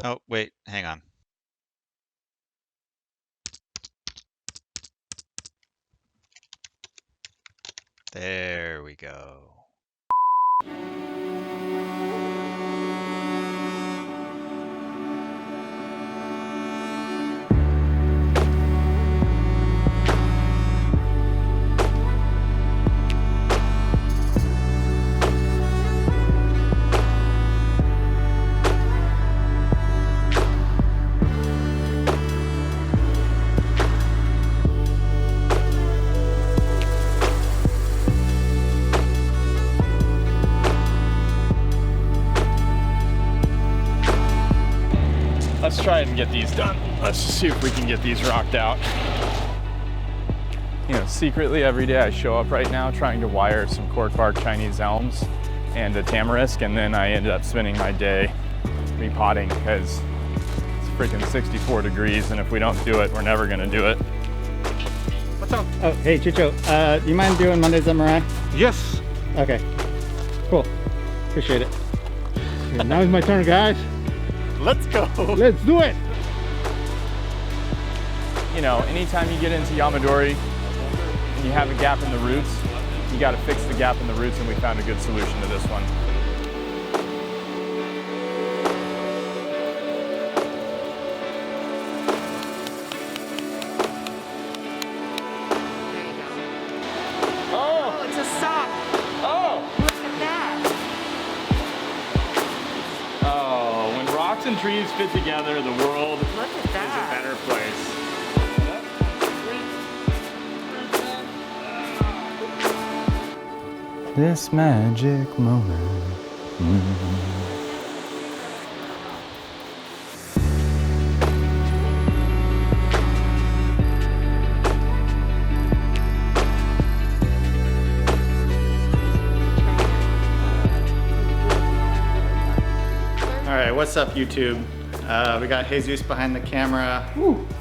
Oh, wait, hang on. There we go. Let's try and get these done. Let's just see if we can get these rocked out. You know, secretly every day I show up right now trying to wire some cork bark Chinese elms and a tamarisk, and then I ended up spending my day repotting because it's freaking 64 degrees, and if we don't do it, we're never gonna do it. What's up? Oh, hey Chicho, do you mind doing Mondays at Mirai? Yes. Okay, cool. Appreciate it. Okay, now it's my turn, guys. Let's go. Let's do it. You know, anytime you get into Yamadori and you have a gap in the roots, you got to fix the gap in the roots, and we found a good solution to this one. Oh, it's a sock. Oh! Look at that. Oh, when rocks and trees fit together, the world Look at is a that. better place. This magic moment. All right, what's up YouTube? We got Jesus behind the camera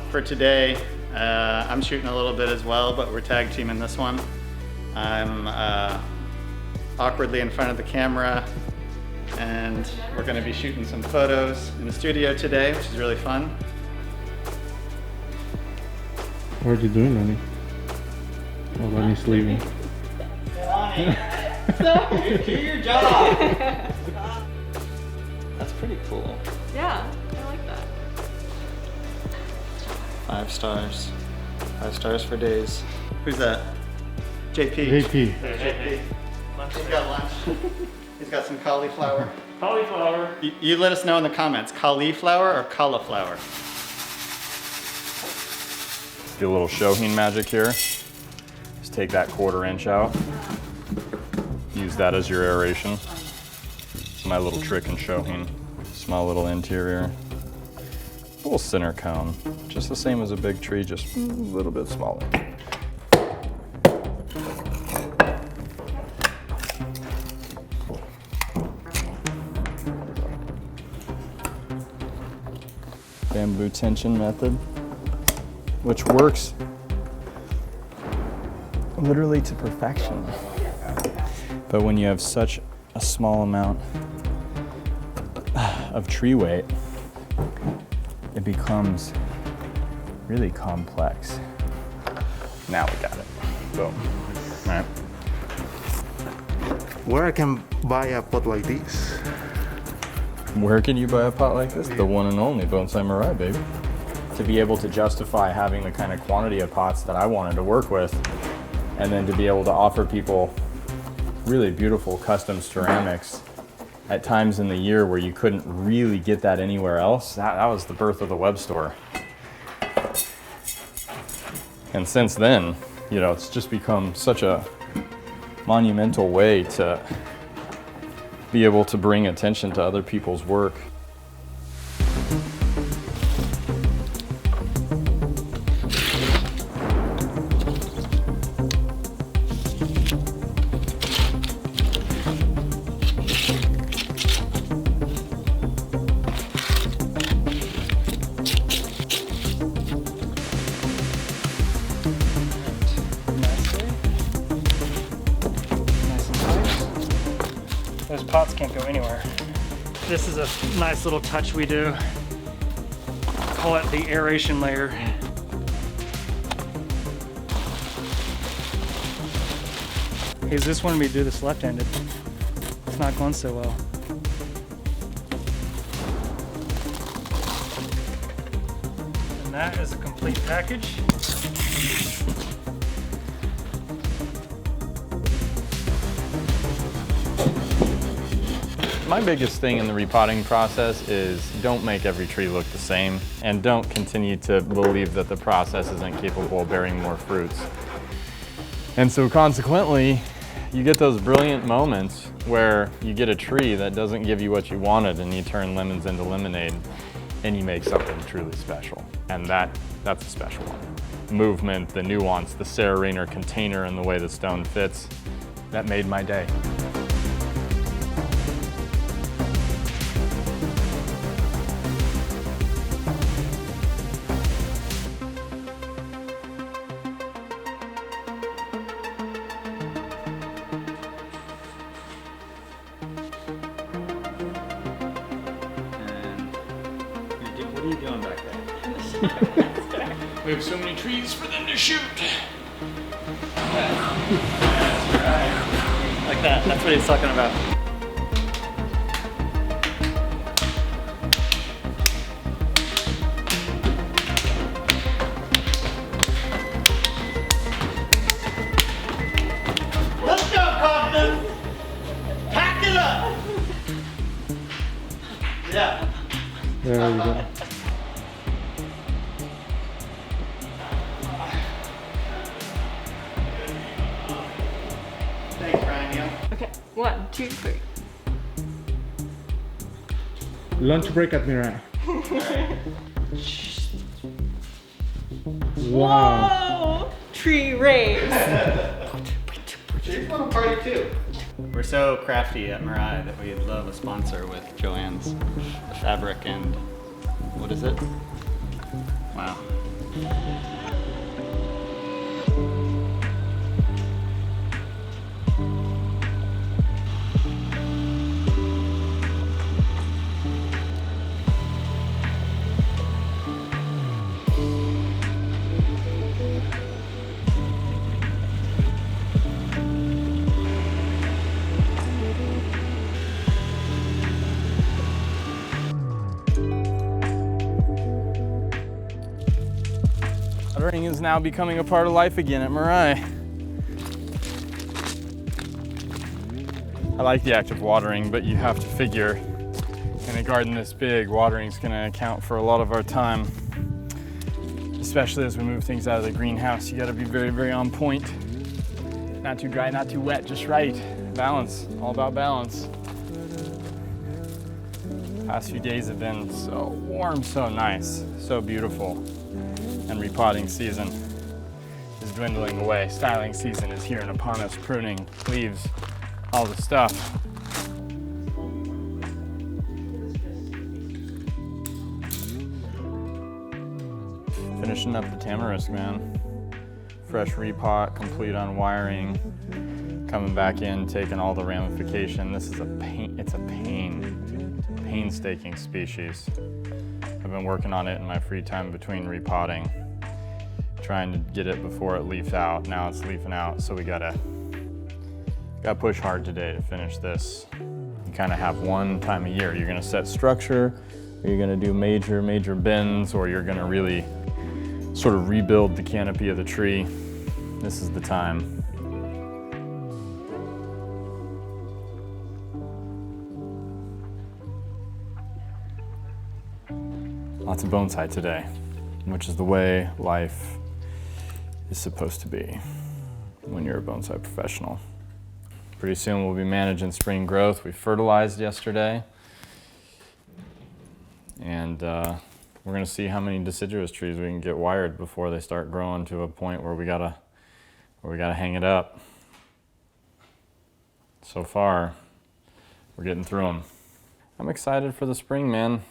for today. I'm shooting a little bit as well, but we're tag teaming this one. I'm awkwardly in front of the camera, and we're gonna be shooting some photos in the studio today, which is really fun. What are you doing, Lenny? Oh, Lenny's leaving. Do your job! That's pretty cool. Yeah, I like that. 5 stars. 5 stars for days. Who's that? JP. JP. JP. He's got lunch. He's got some cauliflower. Cauliflower. You let us know in the comments, cauliflower or cauliflower? Do a little Shohin magic here. Just take that 1/4 inch out. Use that as your aeration. It's my little trick in Shohin. Small little interior. Little center cone. Just the same as a big tree, just a little bit smaller. Bamboo tension method, which works literally to perfection. But when you have such a small amount of tree weight, it becomes really complex. Now we got it. Boom. All right. Where I can buy a pot like this? Where can you buy a pot like this? The one and only Bonsai Mirai, baby. To be able to justify having the kind of quantity of pots that I wanted to work with, and then to be able to offer people really beautiful custom ceramics at times in the year where you couldn't really get that anywhere else, that was the birth of the web store. And since then, you know, it's just become such a monumental way to be able to bring attention to other people's work. Those pots can't go anywhere. This is a nice little touch we do call it the aeration layer. Hey, this wanted me to do this left-handed. It's not going so well. And that is a complete package. My biggest thing in the repotting process is don't make every tree look the same, and don't continue to believe that the process isn't capable of bearing more fruits. And so consequently, you get those brilliant moments where you get a tree that doesn't give you what you wanted and you turn lemons into lemonade and you make something truly special. And that's a special one. Movement, the nuance, the Sarah Rayner container and the way the stone fits, that made my day. What are you doing back there? We have so many trees for them to shoot. Like that. That's what he's talking about. Let's go, Kaufman! Pack it up! Yeah. There we go. Thanks, Ryan. Okay, 1, 2, 3. Lunch break at Mirai. Wow. Oh, tree race. She's want to party too. We're so crafty at Mirai that we'd love a sponsor with Joanne's fabric and what is it? Wow. Watering is now becoming a part of life again at Mirai. I like the act of watering, but you have to figure in a garden this big, watering is going to account for a lot of our time. Especially as we move things out of the greenhouse, you got to be very, very on point. Not too dry, not too wet, just right. Balance, all about balance. Past few days have been so warm, so nice, so beautiful. And repotting season is dwindling away. Styling season is here and upon us, pruning, leaves, all the stuff. Finishing up the tamarisk, man. Fresh repot, complete on wiring. Coming back in, taking all the ramification. This is it's a painstaking species. I've been working on it in my free time between repotting, trying to get it before it leafs out. Now it's leafing out, so we gotta push hard today to finish this. You kind of have one time a year. You're gonna set structure, or you're gonna do major bends, or you're gonna really sort of rebuild the canopy of the tree. This is the time. Lots of bonsai today, which is the way life is supposed to be when you're a bonsai professional. Pretty soon we'll be managing spring growth. We fertilized yesterday, and we're gonna see how many deciduous trees we can get wired before they start growing to a point where we gotta hang it up. So far, we're getting through them. I'm excited for the spring, man.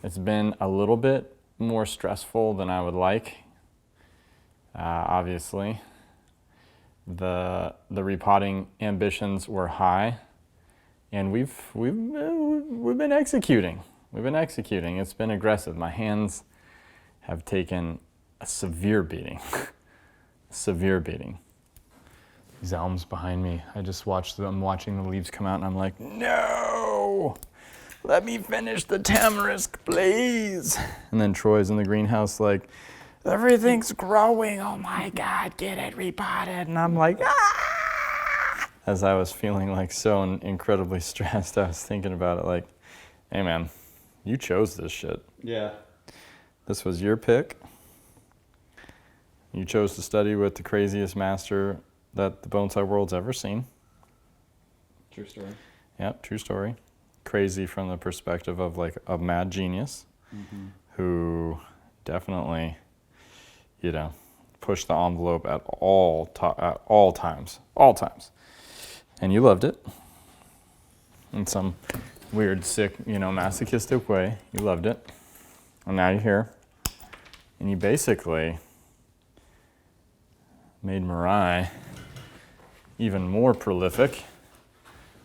It's been a little bit more stressful than I would like. Obviously, the repotting ambitions were high, and we've been executing. We've been executing. It's been aggressive. My hands have taken a severe beating. Severe beating. These elms behind me, I'm watching the leaves come out and I'm like, no! Let me finish the tamarisk, please! And then Troy's in the greenhouse like, everything's growing, oh my God, get it repotted. And I'm like, ah! As I was feeling like so incredibly stressed, I was thinking about it like, hey man, you chose this shit. Yeah. This was your pick. You chose to study with the craziest master that the bonsai world's ever seen. True story. Yep, true story. Crazy from the perspective of like a mad genius who definitely, you know, pushed the envelope at all times. And you loved it in some weird, sick, you know, masochistic way. You loved it. And now you're here. And you basically made Mirai even more prolific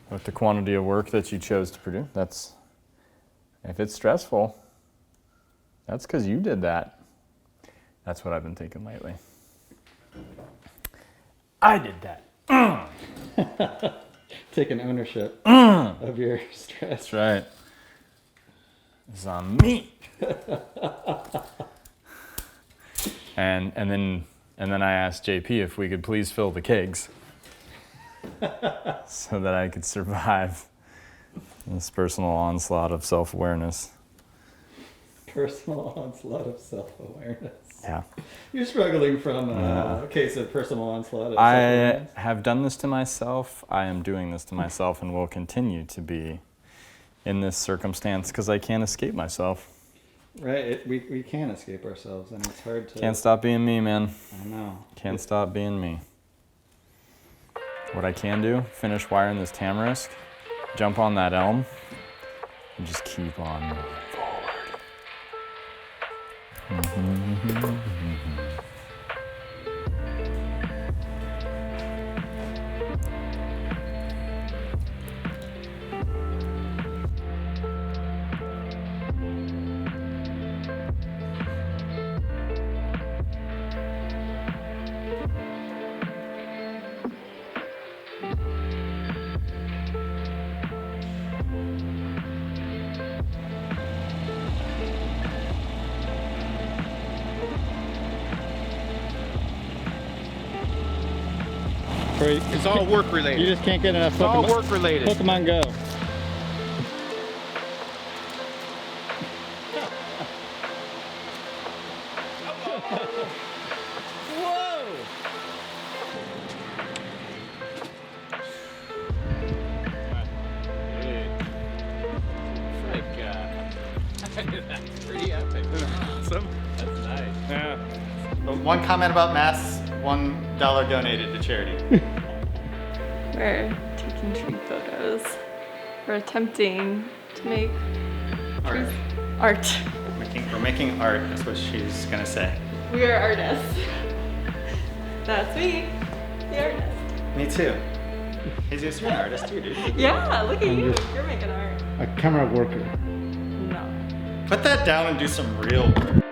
with the quantity of work that you chose to produce. If it's stressful, that's because you did that. That's what I've been thinking lately. I did that. Taking ownership of your stress. That's right. It's on me. And then I asked JP if we could please fill the kegs so that I could survive this personal onslaught of self-awareness. Personal onslaught of self-awareness. Yeah. You're struggling from a case of personal onslaught of I self-awareness. have done this to myself. I am doing this to myself and will continue to be in this circumstance because I can't escape myself. Right, we can't escape ourselves, and it's hard to... Can't stop being me, man. I know. Can't stop being me. What I can do, finish wiring this tamarisk, jump on that elm, and just keep on moving forward. It's all work related. You just can't get enough It's all work related. Pokemon Go. That's pretty epic. Awesome. That's nice. Yeah. One comment about masks, $1 donated to charity. We're taking tree photos. We're attempting to make Art. art. We're making art, that's what she's gonna say. We are artists. That's me, the artist. Me too. Jesus, you're an artist too, dude. Yeah, look at you. You're making art. A camera worker. No. Put that down and do some real work.